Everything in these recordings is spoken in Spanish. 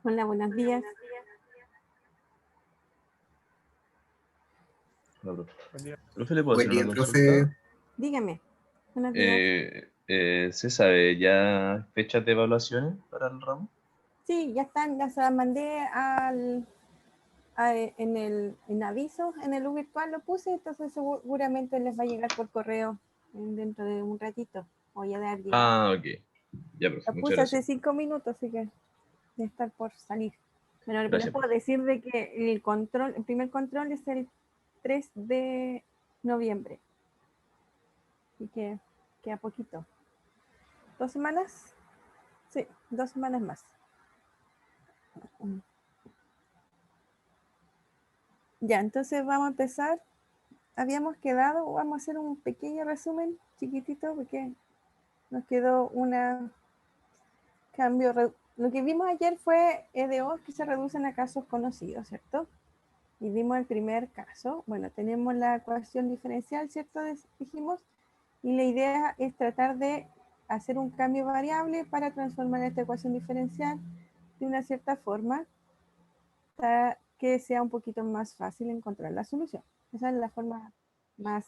Hola, buenos días. Hola, profe. Profe, ¿le puedo Buen hacer una día, consulta? profe. Dígame. Buenos días. ¿Se sabe ya fechas de evaluaciones para el ramo? Sí, ya están, ya se las mandé en avisos, en el virtual lo puse, entonces seguramente les va a llegar por correo dentro de un ratito. O ya de alguien. Ah, ok. Ya, profe, Lo muchas puse hace gracias. 5 minutos, así que debe estar por salir. Bueno, lo que les Gracias, puedo profe. decir de que el primer control es el 3 de noviembre. Así que queda poquito. 2 semanas. Sí, 2 semanas más. Ya, entonces vamos a empezar. Habíamos quedado, vamos a hacer un pequeño resumen chiquitito porque nos quedó una cambio. Lo que vimos ayer fue EDOs que se reducen a casos conocidos, ¿cierto? Y vimos el primer caso. Bueno, tenemos la ecuación diferencial, ¿cierto? Dijimos. Y la idea es tratar de hacer un cambio variable para transformar esta ecuación diferencial de una cierta forma para que sea un poquito más fácil encontrar la solución. Esa es la forma más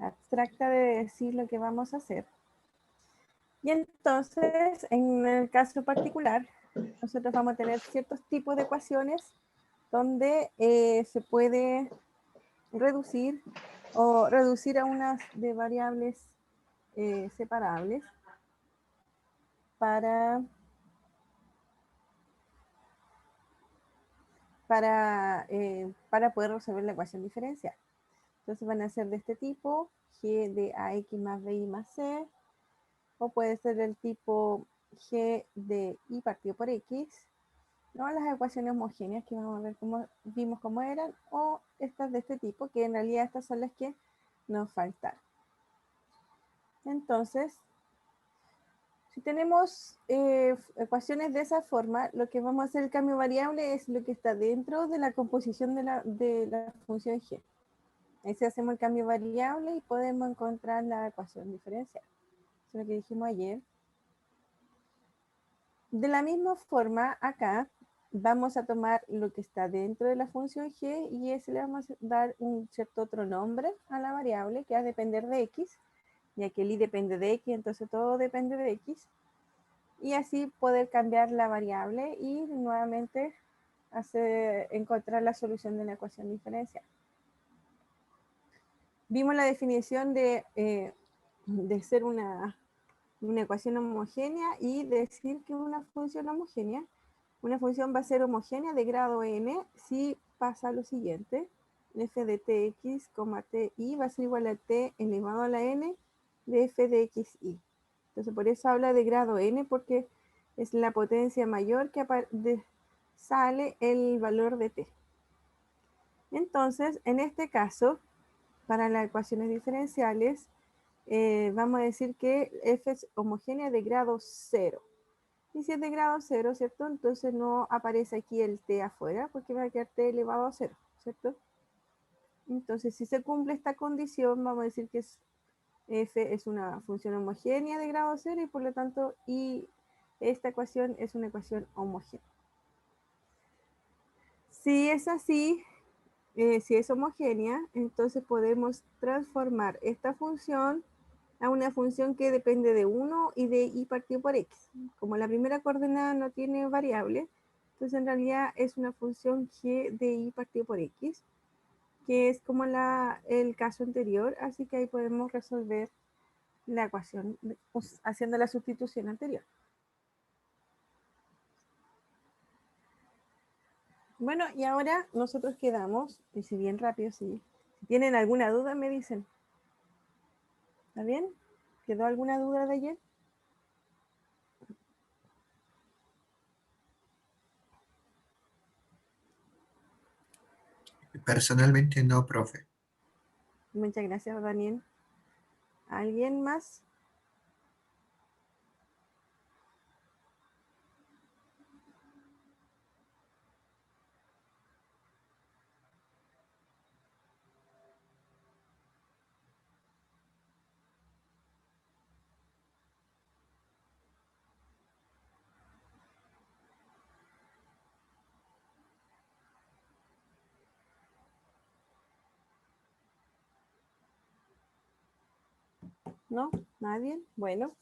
abstracta de decir lo que vamos a hacer. Y entonces, en el caso particular, nosotros vamos a tener ciertos tipos de ecuaciones donde se puede reducir o reducir a unas de variables separables para poder resolver la ecuación diferencial. Entonces van a ser de este tipo, g de ax más bi más c, o puede ser del tipo g de y partido por x, ¿no? Las ecuaciones homogéneas que vamos a ver cómo vimos cómo eran, o estas de este tipo, que en realidad estas son las que nos faltan. Entonces, si tenemos ecuaciones de esa forma, lo que vamos a hacer el cambio variable es lo que está dentro de la composición de la función g. Ahí se hacemos el cambio variable y podemos encontrar la ecuación diferencial. Eso es lo que dijimos ayer. De la misma forma, acá vamos a tomar lo que está dentro de la función g y ese le vamos a dar un cierto otro nombre a la variable que va a depender de x, ya que el y depende de x, entonces todo depende de x. Y así poder cambiar la variable y nuevamente encontrar la solución de la ecuación diferencial. Vimos la definición de ser una ecuación homogénea y decir que una función homogénea, una función va a ser homogénea de grado n si pasa lo siguiente: f de tx, ti va a ser igual a t elevado a la n de f de xy. Entonces por eso habla de grado n, porque es la potencia mayor que sale el valor de t. Entonces, en este caso, para las ecuaciones diferenciales, vamos a decir que f es homogénea de grado 0. Y si es de grado 0, ¿cierto? Entonces no aparece aquí el t afuera, porque va a quedar t elevado a 0, ¿cierto? Entonces, si se cumple esta condición, vamos a decir que f es una función homogénea de grado 0 y por lo tanto esta ecuación es una ecuación homogénea. Si es así, si es homogénea, entonces podemos transformar esta función a una función que depende de 1 y de y partido por x. Como la primera coordenada no tiene variable, entonces en realidad es una función g de y partido por x, que es como el caso anterior, así que ahí podemos resolver la ecuación haciendo la sustitución anterior. Bueno, y ahora nosotros quedamos, y si bien rápido, sí. Si tienen alguna duda, me dicen. ¿Está bien? ¿Quedó alguna duda de ayer? Personalmente no, profe. Muchas gracias, Daniel. ¿Alguien más? ¿No? ¿Nadie? Bueno,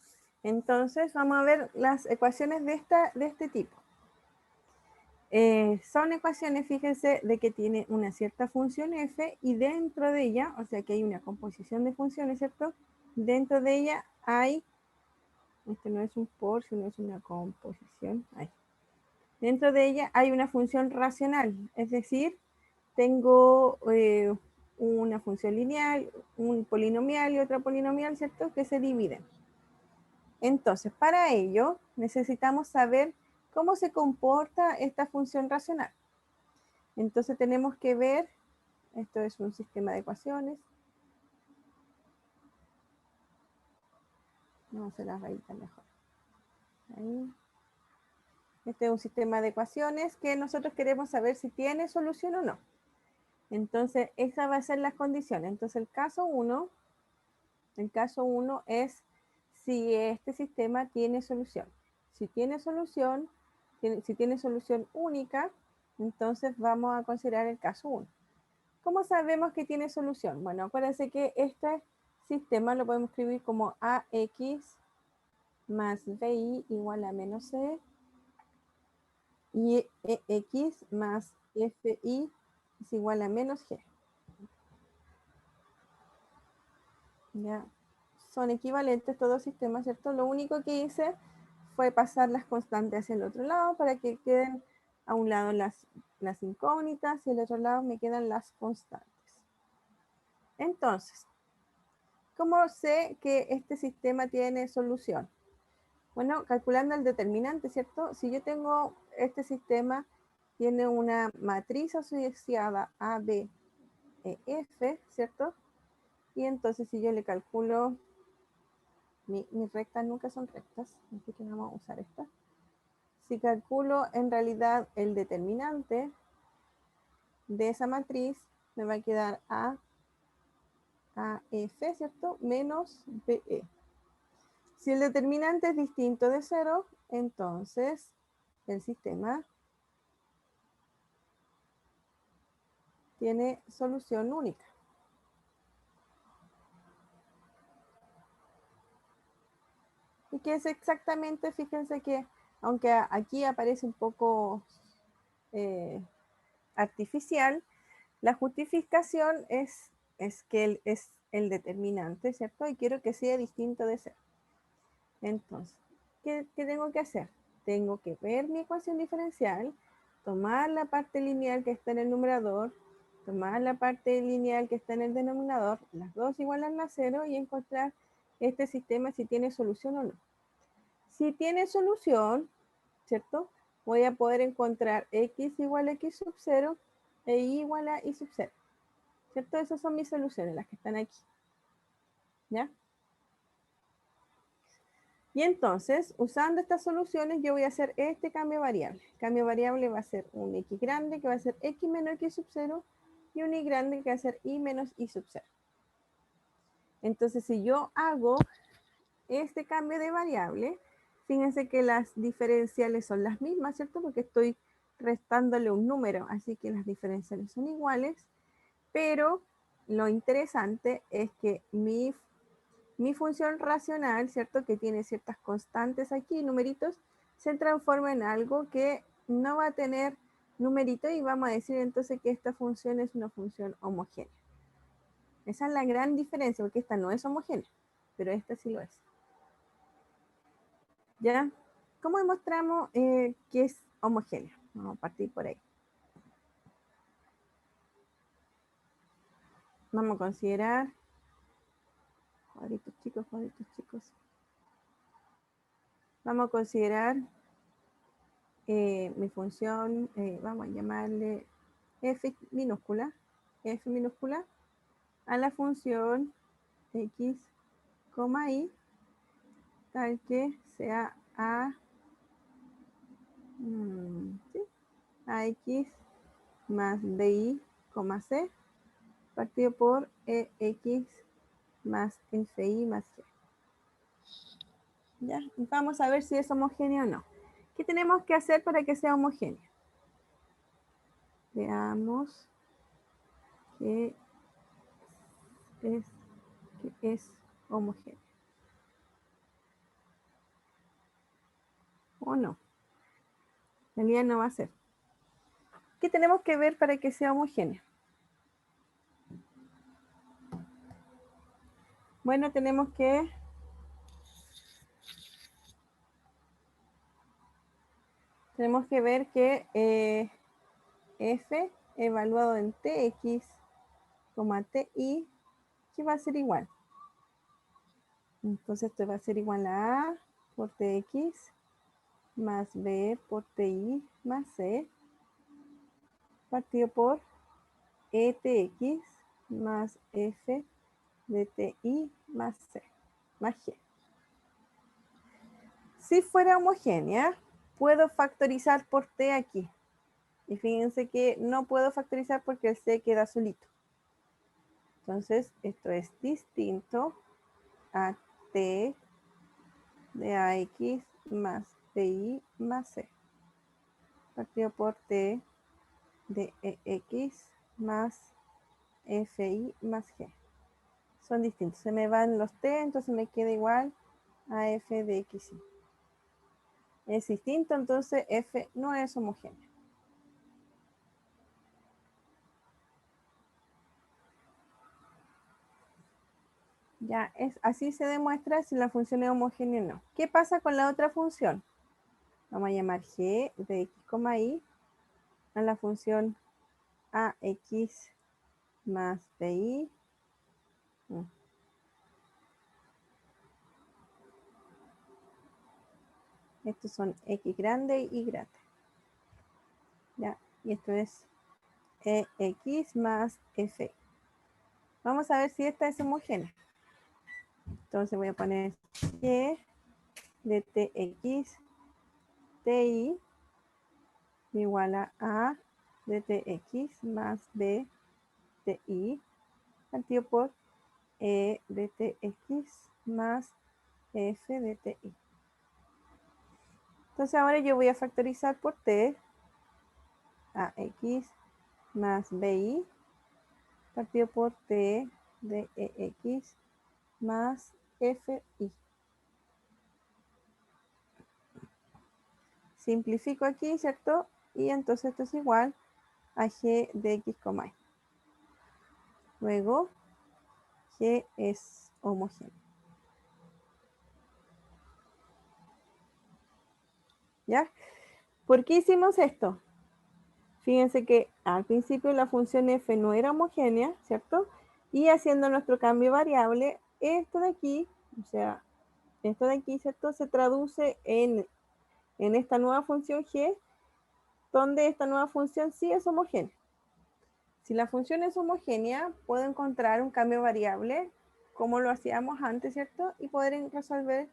entonces vamos a ver las ecuaciones de este tipo. Son ecuaciones, fíjense, de que tiene una cierta función f y dentro de ella, o sea que hay una composición de funciones, ¿cierto? Dentro de ella hay, este no es un por, sino es una composición, ahí. Dentro de ella hay una función racional, es decir, tengo una función lineal, un polinomial y otra polinomial, ¿cierto? Que se dividen. Entonces, para ello necesitamos saber cómo se comporta esta función racional. Entonces tenemos que ver, esto es un sistema de ecuaciones. Vamos a hacer las rayitas mejor. Ahí. Este es un sistema de ecuaciones que nosotros queremos saber si tiene solución o no. Entonces, esa va a ser las condiciones. Entonces, el caso 1 es si este sistema tiene solución. Si tiene solución, si tiene solución única, entonces vamos a considerar el caso 1. ¿Cómo sabemos que tiene solución? Bueno, acuérdense que este sistema lo podemos escribir como AX más BI igual a menos C y EX más FI es igual a menos G. Ya son equivalentes todos los sistemas, ¿cierto? Lo único que hice fue pasar las constantes hacia el otro lado para que queden a un lado las incógnitas y al otro lado me quedan las constantes. Entonces, ¿cómo sé que este sistema tiene solución? Bueno, calculando el determinante, ¿cierto? Si yo tengo este sistema, tiene una matriz asociada A, B, E, F, ¿cierto? Y entonces si yo le calculo, mis rectas nunca son rectas, así que vamos a usar esta. Si calculo en realidad el determinante de esa matriz, me va a quedar A, F, ¿cierto? Menos BE. Si el determinante es distinto de 0, entonces el sistema tiene solución única. Y que es exactamente, fíjense que, aunque aquí aparece un poco artificial, la justificación es que es el determinante, ¿cierto? Y quiero que sea distinto de 0. Entonces, ¿qué tengo que hacer? Tengo que ver mi ecuación diferencial, tomar la parte lineal que está en el numerador, tomar la parte lineal que está en el denominador, las dos igualan a 0 y encontrar este sistema si tiene solución o no. Si tiene solución, ¿cierto? Voy a poder encontrar x igual a x sub 0 e y igual a y sub 0. ¿Cierto? Esas son mis soluciones, las que están aquí. ¿Ya? Y entonces, usando estas soluciones, yo voy a hacer este cambio variable. El cambio variable va a ser un x grande, que va a ser x menos x sub 0, y un y grande, que va a ser y menos y sub 0. Entonces, si yo hago este cambio de variable, fíjense que las diferenciales son las mismas, ¿cierto? Porque estoy restándole un número, así que las diferenciales son iguales, pero lo interesante es que mi función racional, ¿cierto? Que tiene ciertas constantes aquí, numeritos, se transforma en algo que no va a tener numerito y vamos a decir entonces que esta función es una función homogénea. Esa es la gran diferencia, porque esta no es homogénea, pero esta sí lo es. ¿Ya? ¿Cómo demostramos que es homogénea? Vamos a partir por ahí. Vamos a considerar cuadritos chicos, cuadritos chicos. Vamos a considerar mi función, vamos a llamarle f minúscula a la función x, y, tal que sea ¿sí? Ax más bi, c, partido por ex más fi más g. ¿Ya? Vamos a ver si es homogéneo o no. ¿Qué tenemos que hacer para que sea homogéneo? Veamos que es homogénea. ¿O no? En realidad no va a ser. ¿Qué tenemos que ver para que sea homogénea? Bueno, tenemos que ver que f evaluado en tx, ti, que va a ser igual. Entonces esto va a ser igual a por tx más b por ti más c partido por etx más f de ti más c más g. Si fuera homogénea, puedo factorizar por t aquí. Y fíjense que no puedo factorizar porque el c queda solito. Entonces, esto es distinto a t de ax más bi más c. Partido por t de ex más fi más g. Son distintos. Se me van los t, entonces me queda igual a f de x. Es distinto, entonces f no es homogénea. Ya, así se demuestra si la función es homogénea o no. ¿Qué pasa con la otra función? Vamos a llamar g de x, y a la función ax más bi. Estos son x grande y grande. Ya, y esto es ex más f. Vamos a ver si esta es homogénea. Entonces voy a poner g de tx ti igual a de tx más b ti partido por e de tx más f de ti. Entonces ahora yo voy a factorizar por t a x más bi partido por t de ex más fi. Simplifico aquí, ¿cierto? Y entonces esto es igual a g de x, y. Luego, g es homogéneo. ¿Ya? ¿Por qué hicimos esto? Fíjense que al principio la función f no era homogénea, ¿cierto? Y haciendo nuestro cambio variable, esto de aquí, o sea, esto de aquí, ¿cierto? Se traduce en esta nueva función g, donde esta nueva función sí es homogénea. Si la función es homogénea, puedo encontrar un cambio variable, como lo hacíamos antes, ¿cierto? Y poder resolver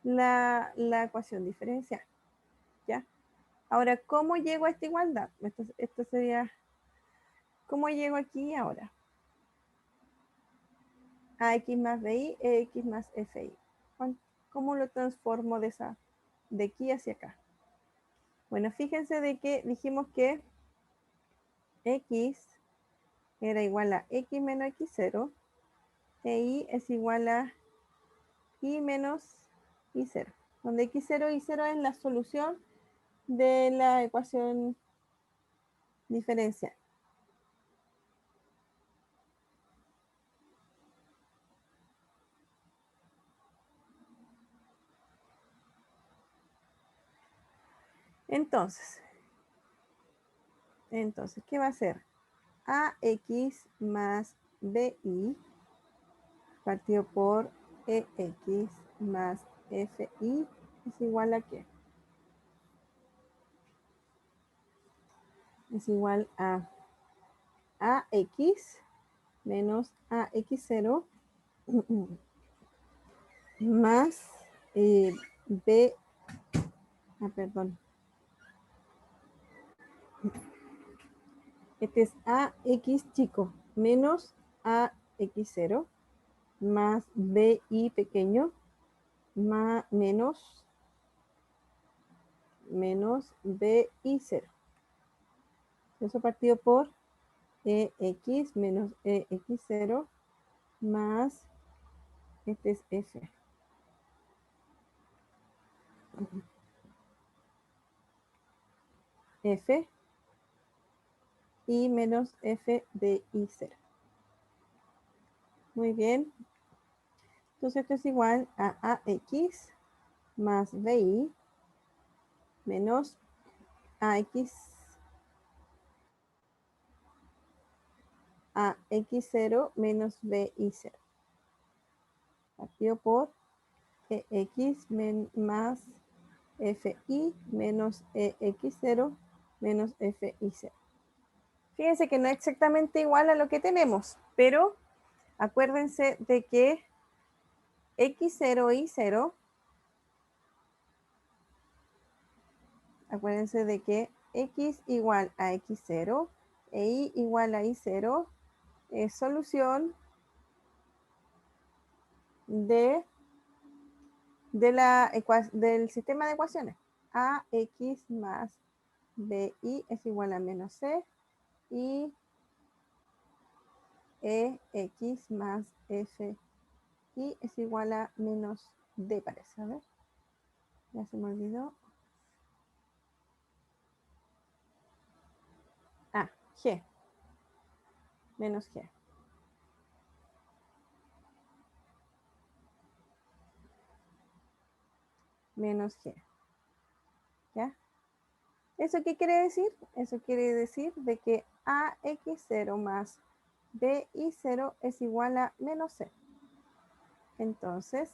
la ecuación diferencial, ¿ya? Ahora, ¿cómo llego a esta igualdad? Esto sería, ¿cómo llego aquí ahora? Ax más bi, ex más fi. ¿Cómo lo transformo de aquí hacia acá? Bueno, fíjense de que dijimos que x era igual a x menos x0, e y es igual a y menos y0, donde x0 y 0 es la solución de la ecuación diferencial. Entonces, ¿qué va a ser? Ax más bi partido por ex más fi es igual a ¿qué? Es igual a ax menos ax0 más b, perdón. Este es ax chico menos ax0 más bi pequeño más menos bi0. Eso partido por ex menos ex0 más Este es F. F y menos F de I0. Muy bien. Entonces esto es igual a AX más BI menos AX0 menos BI0. Partido por EX más FI menos EX0 menos FI0. Fíjense que no es exactamente igual a lo que tenemos, pero acuérdense de que X0 y 0, acuérdense de que X igual a X0 e Y igual a Y0 es solución del sistema de ecuaciones. AX más BI es igual a menos C y EX más FI es igual a menos D, parece. A ver, ya se me olvidó. G. Menos G. Menos G. ¿Ya? ¿Eso qué quiere decir? Eso quiere decir de que AX0 más BI0 es igual a menos C. Entonces,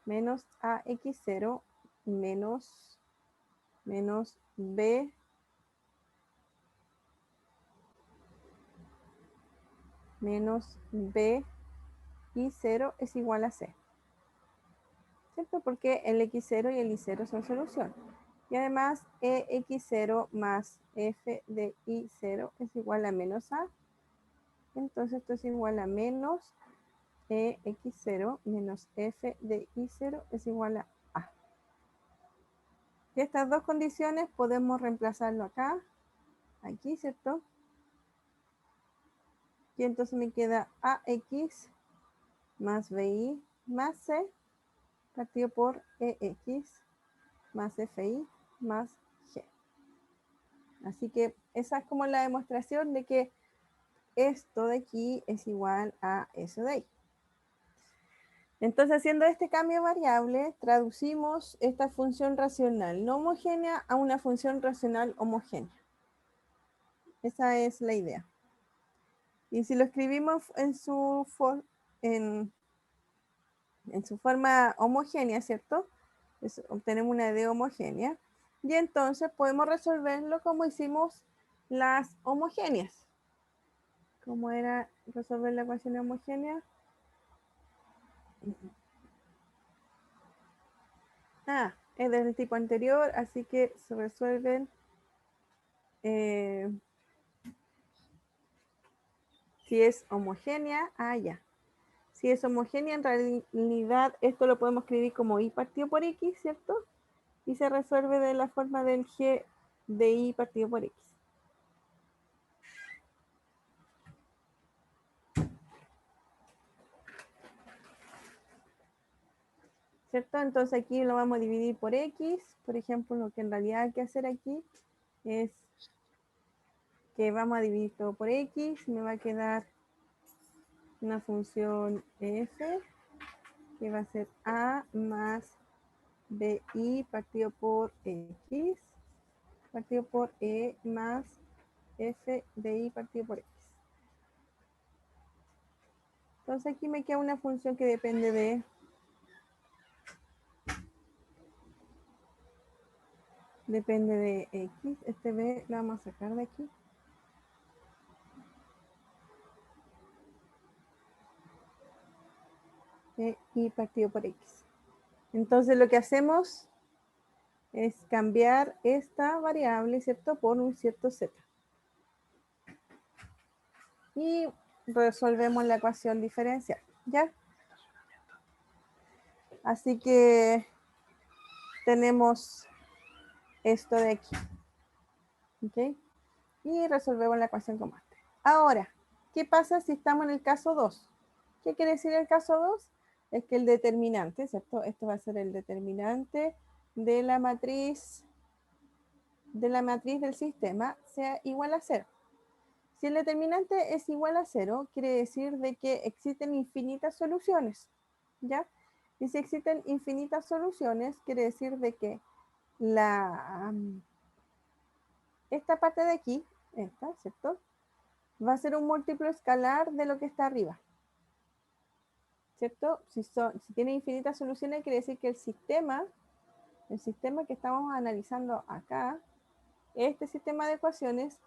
menos AX0 menos B menos BI0 es igual a C. ¿Cierto? Porque el X0 y el Y0 son solución. Y además, EX0 más F de I0 es igual a menos A. Entonces, esto es igual a menos EX0 menos F de I0 es igual a A. Y estas dos condiciones podemos reemplazarlo acá, aquí, ¿cierto? Y entonces me queda AX más BI más C partido por EX más FI más G. Así que esa es como la demostración de que esto de aquí es igual a eso de ahí. Entonces, haciendo este cambio variable, traducimos esta función racional no homogénea a una función racional homogénea. Esa es la idea. Y si lo escribimos en su forma homogénea, ¿cierto? Obtenemos una idea homogénea. Y entonces podemos resolverlo como hicimos las homogéneas. ¿Cómo era resolver la ecuación homogénea? Es del tipo anterior, así que se resuelven si es homogénea, ya. Si es homogénea, en realidad esto lo podemos escribir como y partido por x, ¿cierto? Y se resuelve de la forma del g de y partido por x. ¿Cierto? Entonces aquí lo vamos a dividir por x. Por ejemplo, lo que en realidad hay que hacer aquí es que vamos a dividir todo por x. Me va a quedar una función f que va a ser a más bi partido por x partido por e más f de y partido por x. Entonces aquí me queda una función que depende de x. Este b lo vamos a sacar de aquí. De y partido por x. Entonces lo que hacemos es cambiar esta variable, ¿cierto? Por un cierto z. Y resolvemos la ecuación diferencial, ¿ya? Así que tenemos esto de aquí. ¿Ok? Y resolvemos la ecuación como antes. Ahora, ¿qué pasa si estamos en el caso 2? ¿Qué quiere decir el caso 2? es que el determinante, ¿cierto? Esto va a ser el determinante de la matriz del sistema sea igual a 0. Si el determinante es igual a 0, quiere decir de que existen infinitas soluciones, ¿ya? Y si existen infinitas soluciones, quiere decir de que esta parte de aquí, esta, ¿cierto? Va a ser un múltiplo escalar de lo que está arriba, ¿cierto? Si tiene infinitas soluciones, quiere decir que el sistema que estamos analizando acá, este sistema de ecuaciones,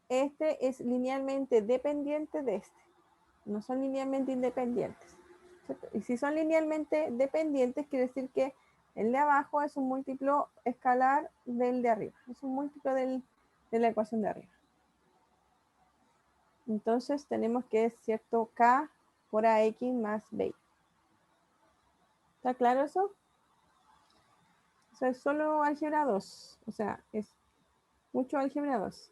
este es linealmente dependiente de este. No son linealmente independientes, ¿cierto? Y si son linealmente dependientes, quiere decir que el de abajo es un múltiplo escalar del de arriba. Es un múltiplo de la ecuación de arriba. Entonces tenemos que es cierto K por AX más BI. ¿Está claro eso? Eso es solo álgebra 2. O sea, es mucho álgebra 2.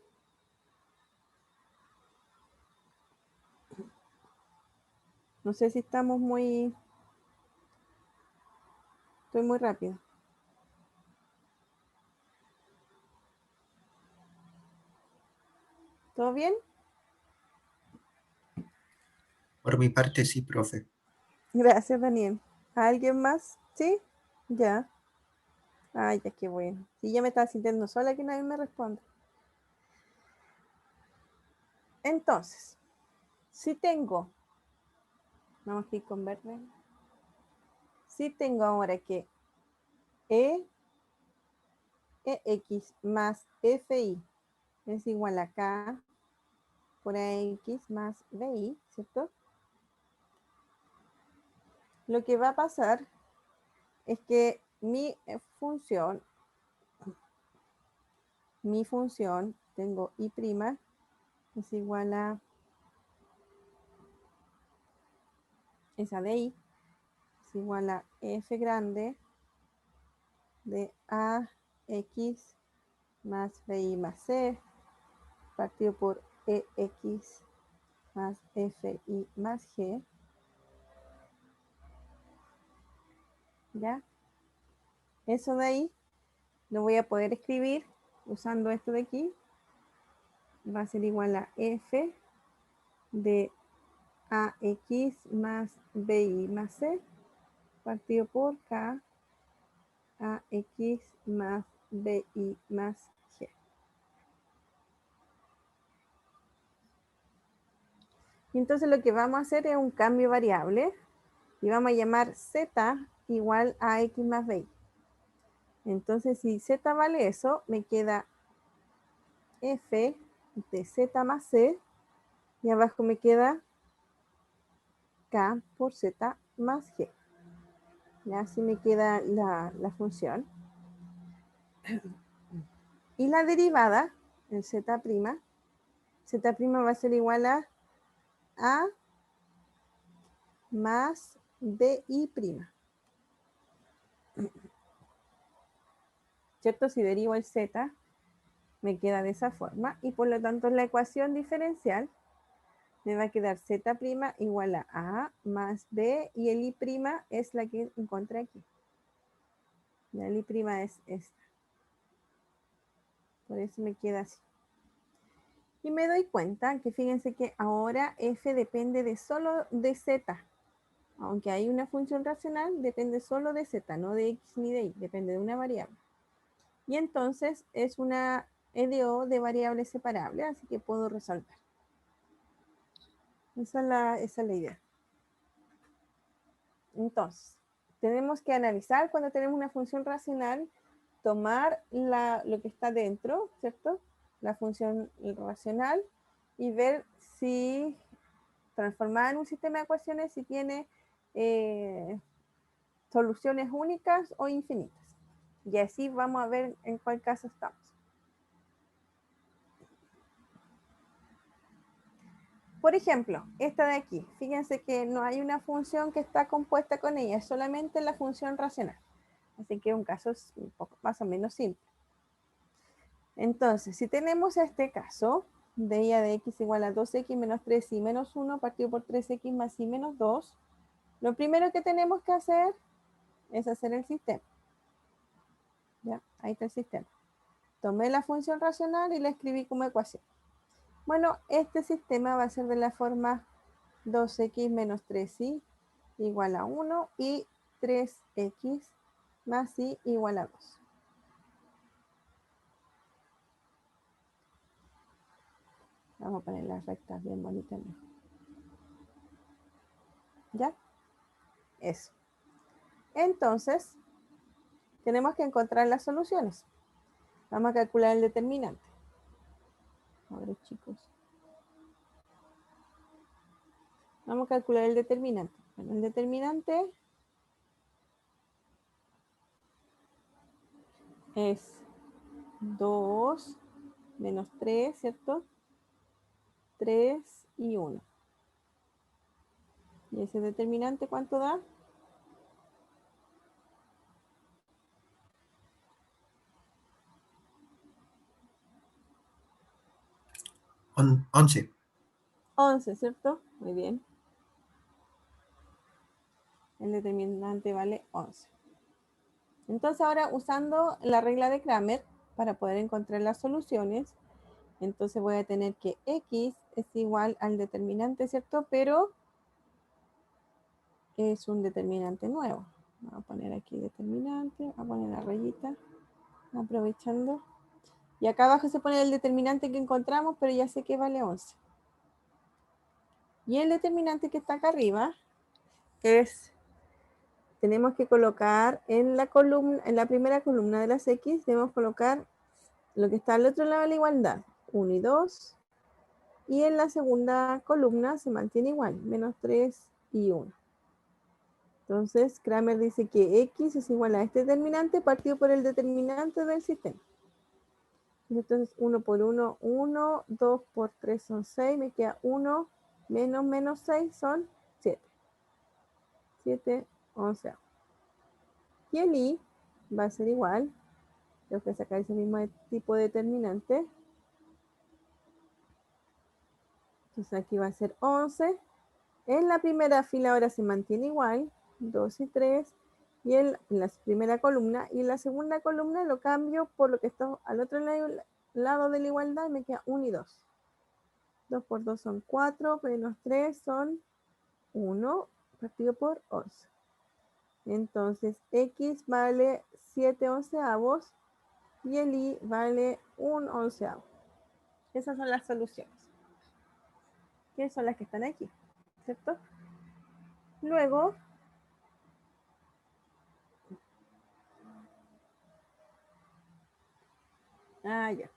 No sé si estamos muy... Estoy muy rápido. ¿Todo bien? Por mi parte, sí, profe. Gracias, Daniel. ¿Alguien más? ¿Sí? Ya. Ay, ya qué bueno. Si ya me estaba sintiendo sola que nadie me responde. Entonces, si tengo... Vamos a ir con verde. Si tengo ahora que EX más FI es igual a K por AX más BI, ¿cierto? Lo que va a pasar es que mi función, tengo I' es igual a esa de I, es igual a F grande de AX más BI más C partido por EX más FI más G. ¿Ya? Eso de ahí lo voy a poder escribir usando esto de aquí. Va a ser igual a F de AX más BI más C partido por K AX más BI más G. Y entonces lo que vamos a hacer es un cambio variable y vamos a llamar Z igual a X más BI. Entonces si Z vale eso, me queda F de Z más C y abajo me queda K por Z más G. Ya así me queda la función. Y la derivada, el Z' va a ser igual a A más BI'. ¿Cierto? Si derivo el Z, me queda de esa forma. Y por lo tanto, la ecuación diferencial me va a quedar Z' igual a A más B. Y el I' es la que encontré aquí. La I' es esta. Por eso me queda así. Y me doy cuenta que fíjense que ahora F depende de solo de Z. Aunque hay una función racional, depende solo de Z, no de X ni de Y, depende de una variable. Y entonces es una EDO de variables separables, así que puedo resolver. Esa es la idea. Entonces, tenemos que analizar cuando tenemos una función racional, tomar lo que está dentro, ¿cierto? La función racional y ver si transformada en un sistema de ecuaciones, si tiene soluciones únicas o infinitas. Y así vamos a ver en cuál caso estamos. Por ejemplo, esta de aquí. Fíjense que no hay una función que está compuesta con ella, es solamente la función racional. Así que un caso es un poco más o menos simple. Entonces, si tenemos este caso, de y de x igual a 2x menos 3y menos 1 partido por 3x más y menos 2, Lo primero que tenemos que hacer es hacer el sistema. ¿Ya? Ahí está el sistema. Tomé la función racional y la escribí como ecuación. Bueno, este sistema va a ser de la forma 2x menos 3y igual a 1 y 3x más y igual a 2. Vamos a poner las rectas bien bonitas. ¿Ya? Eso. Entonces, tenemos que encontrar las soluciones. Vamos a calcular el determinante. A ver, chicos. Vamos a calcular el determinante. Bueno, el determinante es 2 menos 3, ¿cierto? 3 y 1. ¿Y ese determinante cuánto da? 11. 11, ¿cierto? Muy bien. El determinante vale 11. Entonces ahora usando la regla de Cramer para poder encontrar las soluciones, entonces voy a tener que x es igual al determinante, ¿cierto? Pero es un determinante nuevo. Voy a poner aquí determinante, voy a poner la rayita, aprovechando. Y acá abajo se pone el determinante que encontramos, pero ya sé que vale 11. Y el determinante que está acá arriba es, tenemos que colocar en la columna, en la primera columna de las x, debemos colocar lo que está al otro lado de la igualdad, 1 y 2. Y en la segunda columna se mantiene igual, menos 3 y 1. Entonces, Cramer dice que x es igual a este determinante partido por el determinante del sistema. Entonces, 1 por 1, 1, 2 por 3 son 6, me queda 1, menos 6 son 7. 7, 11. Y el i va a ser igual, tengo que sacar ese mismo tipo de determinante. Entonces aquí va a ser 11. En la primera fila ahora se mantiene igual, 2 y 3, y en la primera columna, y en la segunda columna lo cambio por lo que está al otro lado de la igualdad, me queda 1 y 2. 2 por 2 son 4, menos 3 son 1, partido por 11. Entonces, x vale 7 onceavos y el i vale 1 onceavo. Esas son las soluciones, que son las que están aquí, ¿cierto? Luego, ya.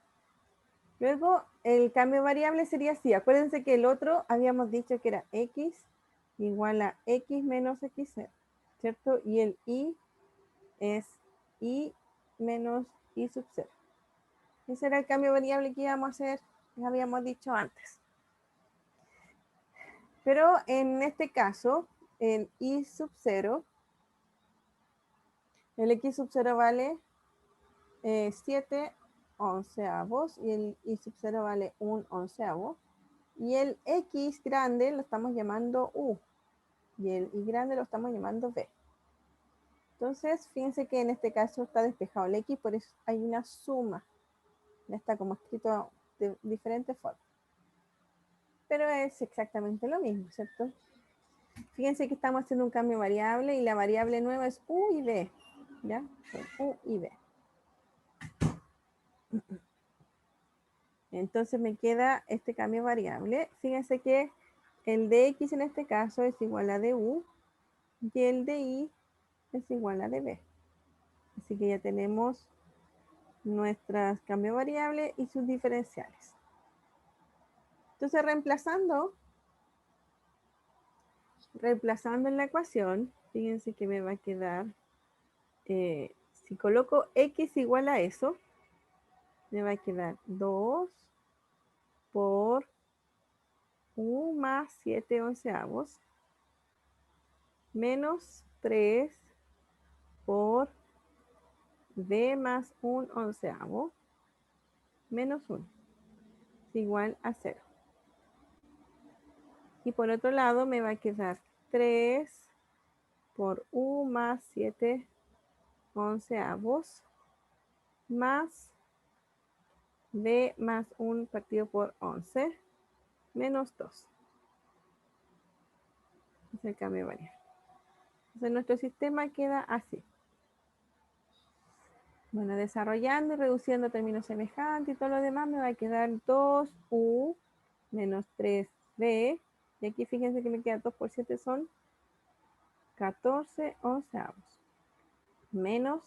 Luego, el cambio variable sería así. Acuérdense que el otro habíamos dicho que era x igual a x menos x0, ¿cierto? Y el i es i menos i sub 0. Ese era el cambio variable que íbamos a hacer, que habíamos dicho antes. Pero en este caso, el i sub 0, el x sub 0 vale 7 onceavos y el i sub 0 vale 1 onceavo. Y el x grande lo estamos llamando u y el y grande lo estamos llamando b. Entonces, fíjense que en este caso está despejado el x, por eso hay una suma. Ya está como escrito de diferentes formas. Pero es exactamente lo mismo, ¿cierto? Fíjense que estamos haciendo un cambio variable y la variable nueva es u y b. ¿Ya? U y b. Entonces me queda este cambio variable. Fíjense que el de x en este caso es igual a du y el de i es igual a db. Así que ya tenemos nuestras cambios variables y sus diferenciales. Entonces reemplazando en la ecuación, fíjense que me va a quedar, si coloco x igual a eso, me va a quedar 2 por u más 7 onceavos menos 3 por b más 1 onceavo menos 1 es igual a 0. Y por otro lado me va a quedar 3 por u más 7 onceavos más b más 1 partido por 11 menos 2. Es el cambio de variable. Entonces nuestro sistema queda así. Bueno, desarrollando y reduciendo términos semejantes y todo lo demás, me va a quedar 2u menos 3b. Y aquí fíjense que me queda 2 por 7 son 14 onceavos. Menos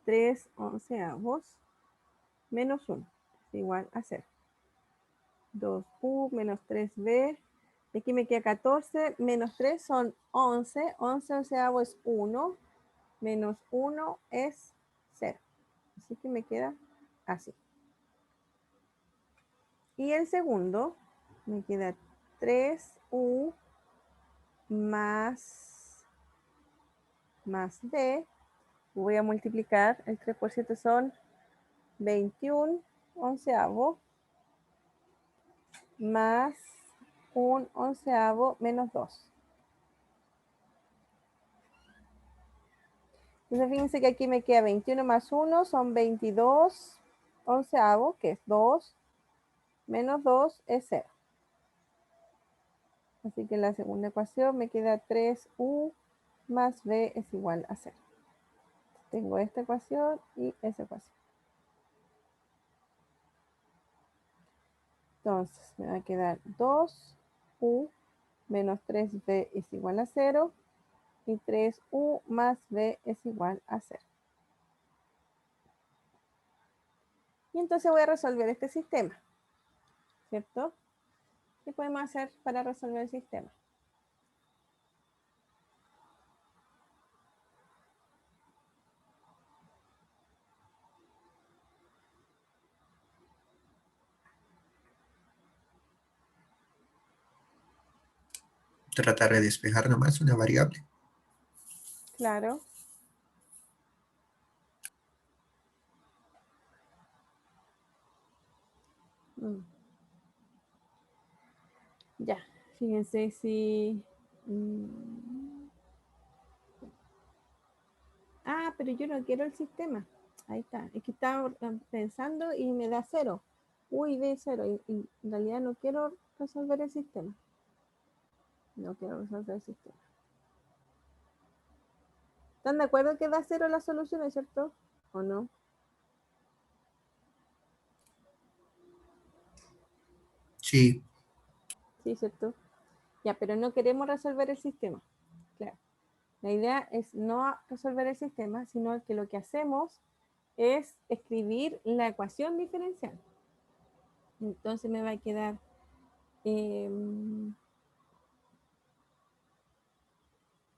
3 onceavos menos 1. Es igual a 0. 2u menos 3b. Y aquí me queda 14 menos 3 son 11. 11 onceavos es 1. Menos 1 es 0. Así que me queda así. Y el segundo me queda 3u más d. Voy a multiplicar. El 3 por 7 son 21 onceavo más 1 onceavo menos 2. Entonces fíjense que aquí me queda 21 más 1 son 22 onceavos, que es 2, menos 2 es 0. Así que en la segunda ecuación me queda 3u más b es igual a 0. Tengo esta ecuación y esa ecuación. Entonces me va a quedar 2u menos 3b es igual a 0 y 3u más b es igual a 0. Y entonces voy a resolver este sistema, ¿cierto? ¿Qué podemos hacer para resolver el sistema? Tratar de despejar nomás una variable. Claro. Ya, fíjense si... Ah, pero yo no quiero el sistema. Ahí está. Es que estaba pensando y me da 0. Uy, de 0. Y en realidad no quiero resolver el sistema. No quiero resolver el sistema. ¿Están de acuerdo que da 0 la solución, cierto? ¿O no? Sí, Sí, ¿cierto? Ya, pero no queremos resolver el sistema. Claro. La idea es no resolver el sistema, sino que lo que hacemos es escribir la ecuación diferencial. Entonces me va a quedar...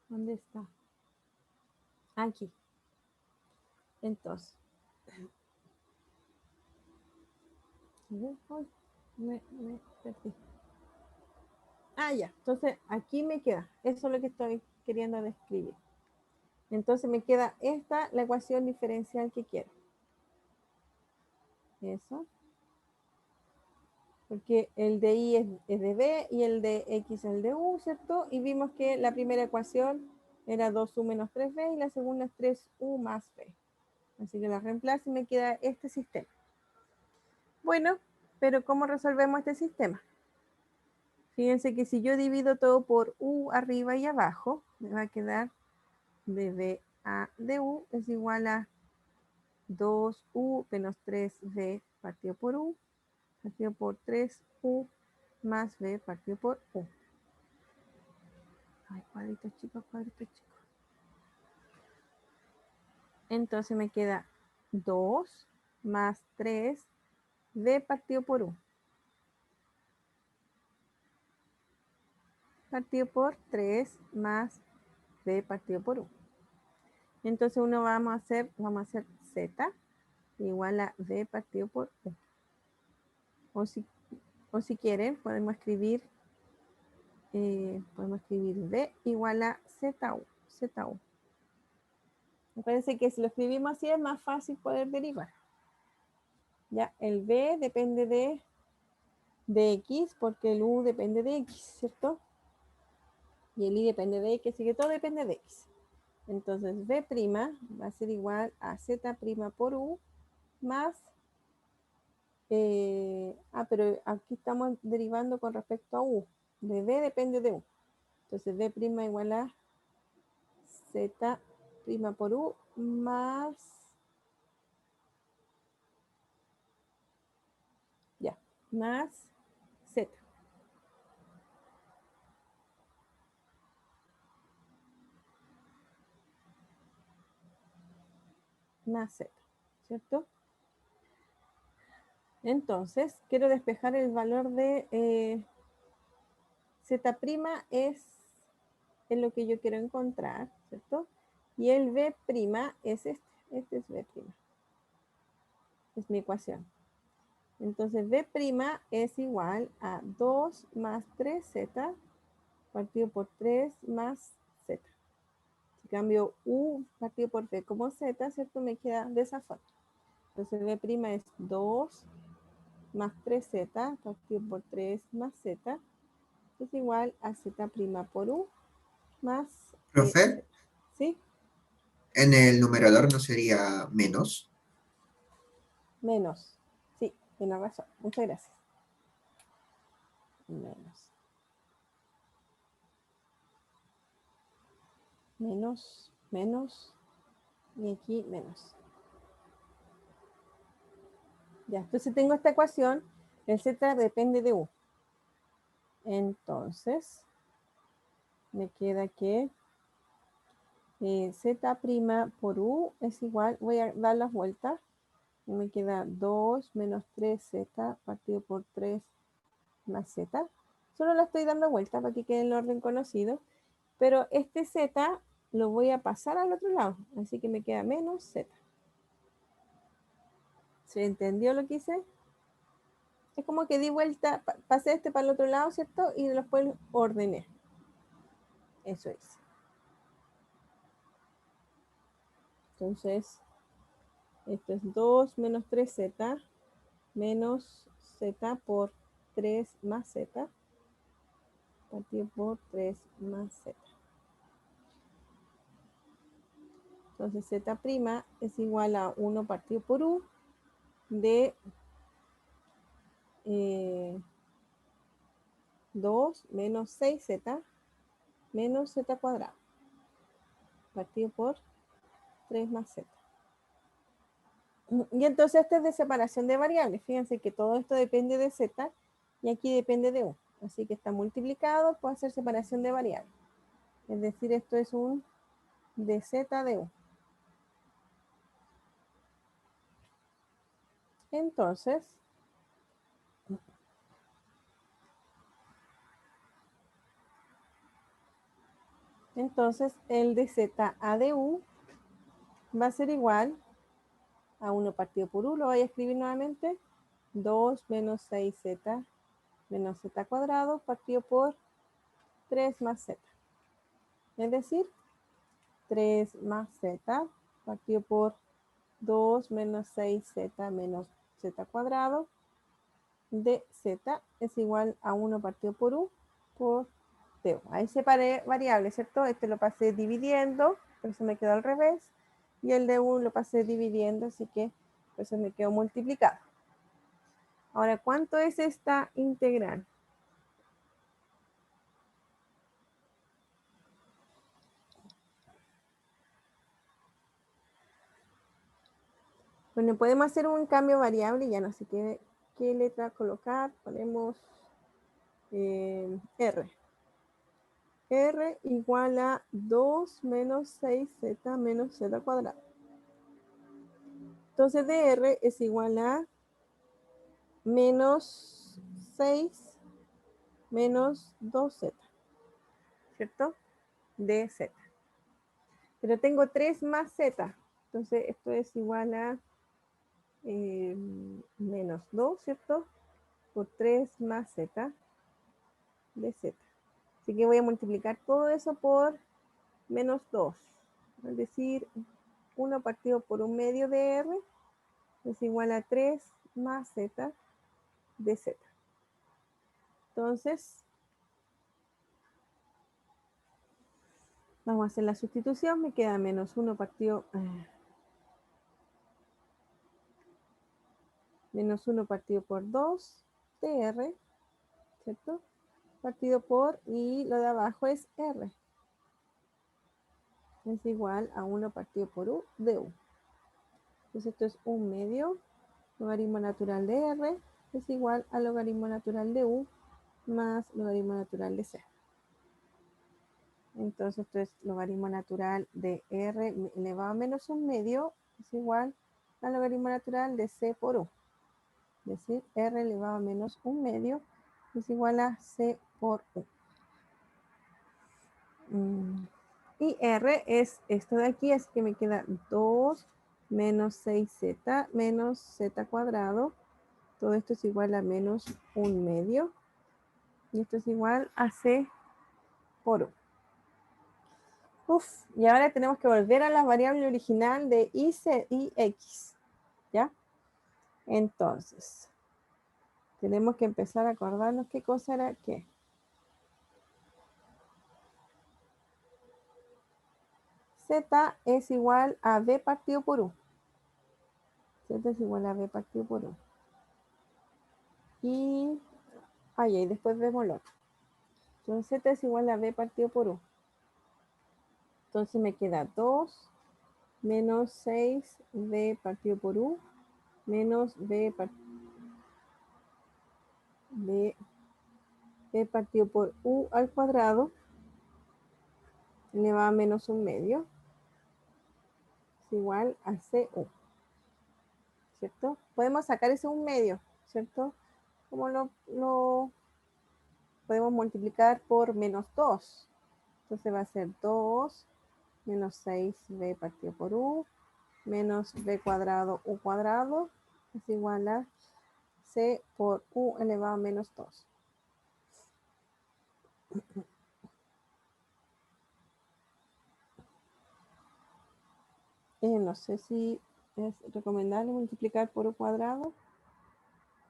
¿dónde está? Aquí. Entonces. Me perdí. Ah, ya. Entonces aquí me queda. Eso es lo que estoy queriendo describir. Entonces me queda esta, la ecuación diferencial que quiero. Eso. Porque el de y es de b y el de x es el de u, ¿cierto? Y vimos que la primera ecuación era 2u menos 3b y la segunda es 3u más b. Así que la reemplazo y me queda este sistema. Bueno, pero ¿cómo resolvemos este sistema? Fíjense que si yo divido todo por u arriba y abajo, me va a quedar de a de u es igual a 2u menos 3b partido por u, partido por 3u más b partido por u. Ay, cuadritos chicos, cuadritos chicos. Entonces me queda 2 más 3b partido por u. Partido por 3 más b partido por u. Entonces uno vamos a hacer z igual a b partido por u. O si quieren, podemos escribir b igual a ZU. Acuérdense que si lo escribimos así es más fácil poder derivar. Ya, el b depende de x porque el u depende de x, ¿cierto? Y el y depende de x, así que todo depende de x. Entonces, b' va a ser igual a z' por u más... pero aquí estamos derivando con respecto a u. De b depende de u. Entonces, b' igual a z' por u más... Ya, más z. Más z, ¿cierto? Entonces, quiero despejar el valor de z' es lo que yo quiero encontrar, ¿cierto? Y el b' es este es b'. Es mi ecuación. Entonces, b' es igual a 2 más 3z partido por 3 más z. Si cambio u partido por b como z, ¿cierto? Me queda de esa forma. Entonces, b' es 2 más 3z partido por 3 más z es igual a z' por u más Profe, z. ¿Sí? en el numerador no sería menos. Menos. Sí, tiene razón. Muchas gracias. Menos. Menos, menos. Y aquí menos. Ya, entonces tengo esta ecuación. El z depende de u. Entonces, me queda que z' por u es igual, voy a dar las vueltas. Y me queda 2 menos 3z partido por 3 más z. Solo la estoy dando vuelta para que quede en el orden conocido. Pero este z lo voy a pasar al otro lado. Así que me queda menos z. ¿Se entendió lo que hice? Es como que di vuelta, pasé este para el otro lado, ¿cierto? Y después ordené. Eso es. Entonces, esto es 2 menos 3z menos z por 3 más z partido por 3 más z. Entonces, z' es igual a 1 partido por u de 2 menos 6z menos z cuadrado partido por 3 más z. Y entonces esto es de separación de variables. Fíjense que todo esto depende de z y aquí depende de u. Así que está multiplicado, puede hacer separación de variables. Es decir, esto es un de z de u. Entonces el de z a de u va a ser igual a 1 partido por u. Lo voy a escribir nuevamente. 2 menos 6z menos z cuadrado partido por 3 más z. Es decir, 3 más z partido por 2 menos 6z menos z cuadrado de z es igual a 1 partido por u por d. Ahí separé variables, ¿cierto? Este lo pasé dividiendo, por eso me quedó al revés. Y el de u lo pasé dividiendo, así que por eso me quedó multiplicado. Ahora, ¿cuánto es esta integral? Bueno, podemos hacer un cambio variable, ya no sé qué letra colocar. Ponemos R. R igual a 2 menos 6z menos z cuadrado. Entonces, dr es igual a menos 6 menos 2z, ¿cierto? Dz. Pero tengo 3 más z. Entonces, esto es igual a menos 2, ¿cierto? Por 3 más z de z. Así que voy a multiplicar todo eso por menos 2. Es decir, 1 partido por 1 medio de r es igual a 3 más z de z. Entonces, Vamos a hacer la sustitución. Me queda menos 1 partido... menos 1 partido por 2 de R, ¿cierto? Partido por, y lo de abajo es R. Es igual a 1 partido por U de U. Entonces esto es 1 medio. Logaritmo natural de R es igual al logaritmo natural de U más logaritmo natural de C. Entonces esto es logaritmo natural de R elevado a menos 1 medio es igual al logaritmo natural de C por U. Es decir, R elevado a menos 1 medio es igual a C por U. Y R es esto de aquí, así que me queda 2 menos 6z menos z cuadrado. Todo esto es igual a menos 1 medio. Y esto es igual a C por U. Y ahora tenemos que volver a la variable original de y x. ¿Ya? Entonces, tenemos que empezar a acordarnos qué cosa era qué. Z es igual a B partido por U. Z es igual a B partido por U. Y ahí después vemos lo otro. Entonces Z es igual a B partido por U. Entonces me queda 2 menos 6B partido por U menos B partido por U al cuadrado elevado a menos 1 medio es igual a CU. ¿Cierto? Podemos sacar ese 1 medio, ¿cierto? Como lo podemos multiplicar por menos 2. Entonces va a ser 2 menos 6B partido por U menos B cuadrado U cuadrado es igual a C por U elevado a menos 2. No sé si es recomendable multiplicar por U cuadrado.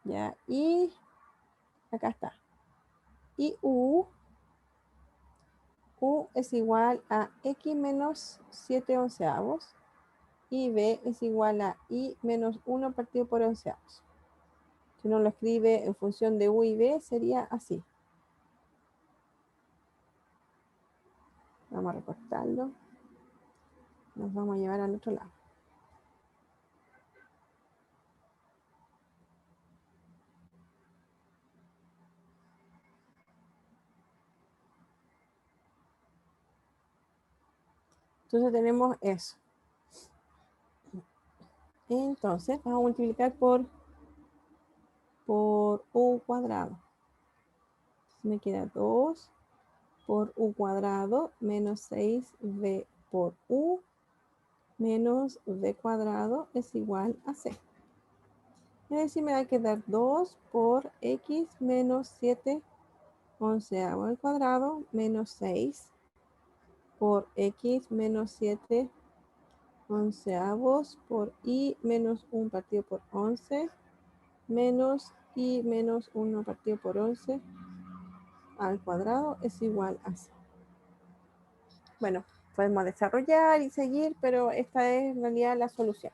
Ya, y acá está. Y U es igual a X menos 7 onceavos. Y B es igual a I menos 1 partido por onceavos. Si uno lo escribe en función de U y B, sería así. Vamos a recortarlo. Nos vamos a llevar al otro lado. Entonces tenemos eso. Entonces vamos a multiplicar por U cuadrado. Entonces me queda 2 por U cuadrado menos 6B por U menos B cuadrado es igual a C. Es decir, me va a quedar 2 por X menos 7 onceavo al cuadrado menos 6 por X menos 7 onceavos por I menos 1 partido por 11 menos I menos 1 partido por 11 al cuadrado es igual a C. Bueno, podemos desarrollar y seguir, pero esta es en realidad la solución.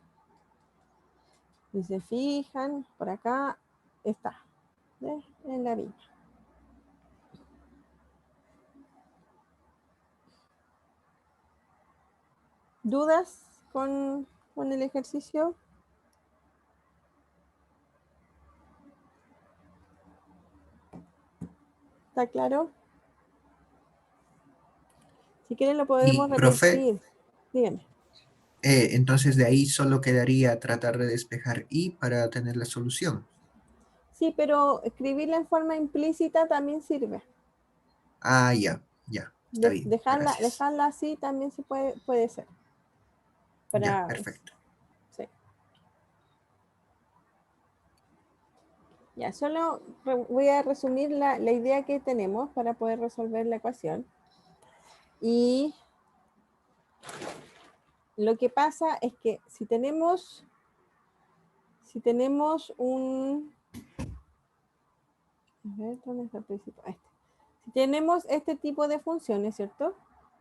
Si se fijan, por acá está, ¿ves? En la viña. ¿Dudas con el ejercicio? ¿Está claro? Si quieren lo podemos Y, profe, repetir. Díganme. entonces de ahí solo quedaría tratar de despejar y para tener la solución. Sí, pero escribirla en forma implícita también sirve. Ah, ya, está bien, Dejarla gracias. así también se puede ser. Ya, perfecto. Sí. Ya, solo voy a resumir la idea que tenemos para poder resolver la ecuación. Y lo que pasa es que si tenemos un... A ver, ¿dónde está el principio? Si tenemos este tipo de funciones, ¿cierto?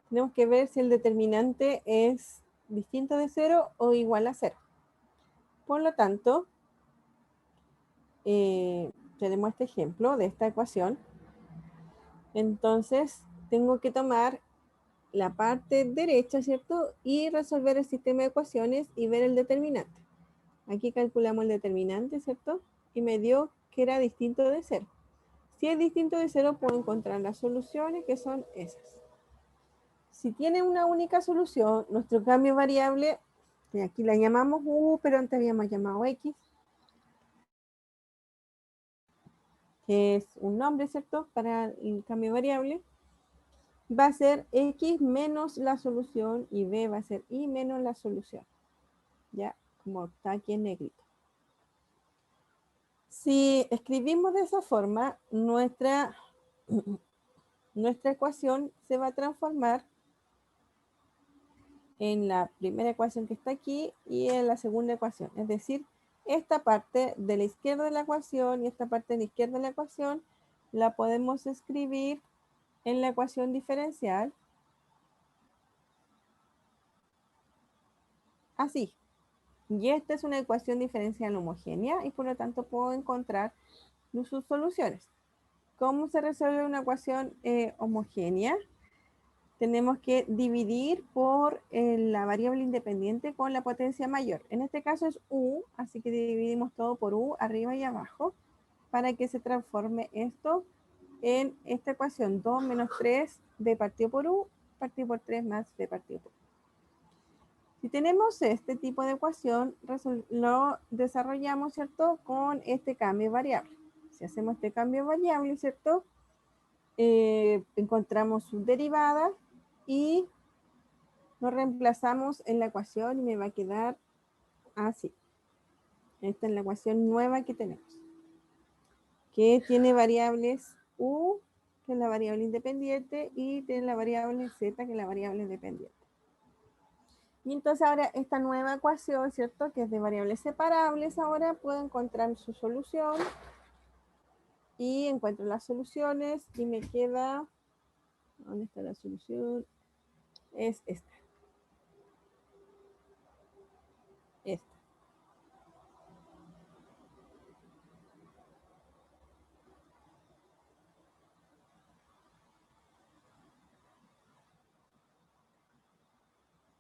tenemos que ver si el determinante es distinto de 0 o igual a 0. Por lo tanto, tenemos este ejemplo de esta ecuación. Entonces, tengo que tomar la parte derecha, ¿cierto? Y resolver el sistema de ecuaciones y ver el determinante. Aquí calculamos el determinante, ¿cierto? Y me dio que era distinto de 0. Si es distinto de 0, puedo encontrar las soluciones, que son esas. Si tiene una única solución, nuestro cambio variable, que aquí la llamamos U, pero antes habíamos llamado X, que es un nombre, ¿cierto? Para el cambio variable, va a ser X menos la solución y B va a ser Y menos la solución. Ya, como está aquí en negrito. Si escribimos de esa forma, nuestra ecuación se va a transformar en la primera ecuación que está aquí y en la segunda ecuación. Es decir, esta parte de la izquierda de la ecuación y esta parte de la izquierda de la ecuación la podemos escribir en la ecuación diferencial así. Y esta es una ecuación diferencial homogénea y por lo tanto puedo encontrar sus soluciones. ¿Cómo se resuelve una ecuación homogénea? Tenemos que dividir por la variable independiente con la potencia mayor. En este caso es U, así que dividimos todo por U, arriba y abajo, para que se transforme esto en esta ecuación 2 menos 3 b partido por U, partido por 3 más b partido por U. Si tenemos este tipo de ecuación, lo desarrollamos, ¿cierto? Con este cambio variable. Si hacemos este cambio variable, ¿cierto? Encontramos su derivada y lo reemplazamos en la ecuación y me va a quedar así. Esta es la ecuación nueva que tenemos, que tiene variables U, que es la variable independiente, y tiene la variable Z, que es la variable dependiente. Y entonces ahora esta nueva ecuación, ¿cierto? Que es de variables separables, ahora puedo encontrar su solución y encuentro las soluciones y me queda, ¿dónde está la solución? Es esta. Esta.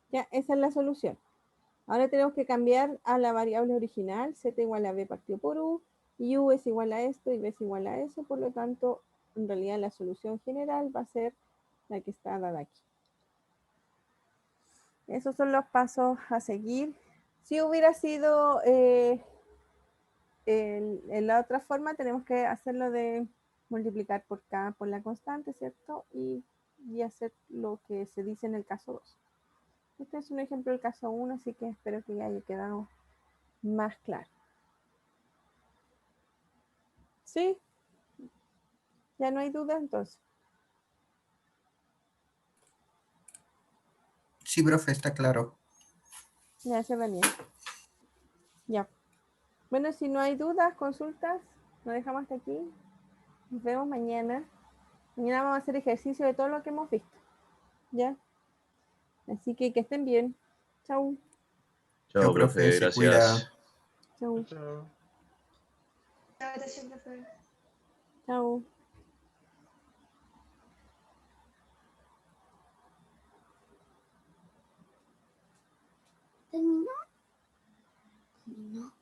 Ya, esa es la solución. Ahora tenemos que cambiar a la variable original, z igual a b partido por u, y u es igual a esto y b es igual a eso, por lo tanto, en realidad la solución general va a ser la que está dada aquí. Esos son los pasos a seguir. Si hubiera sido en la otra forma, tenemos que hacerlo de multiplicar por k por la constante, ¿cierto? Y hacer lo que se dice en el caso 2. Este es un ejemplo del caso 1, así que espero que ya haya quedado más claro. ¿Sí? ¿Ya no hay duda entonces? Sí, profe, está claro. Ya, se va bien. Ya. Bueno, si no hay dudas, consultas, nos dejamos hasta aquí. Nos vemos mañana. Mañana vamos a hacer ejercicio de todo lo que hemos visto. ¿Ya? Así que estén bien. Chau. Chao, Chao, profe, profe, se cuida. gracias. Chau. Chao. Gracias, profe. Chau. ¿Terminó? ¿Terminó?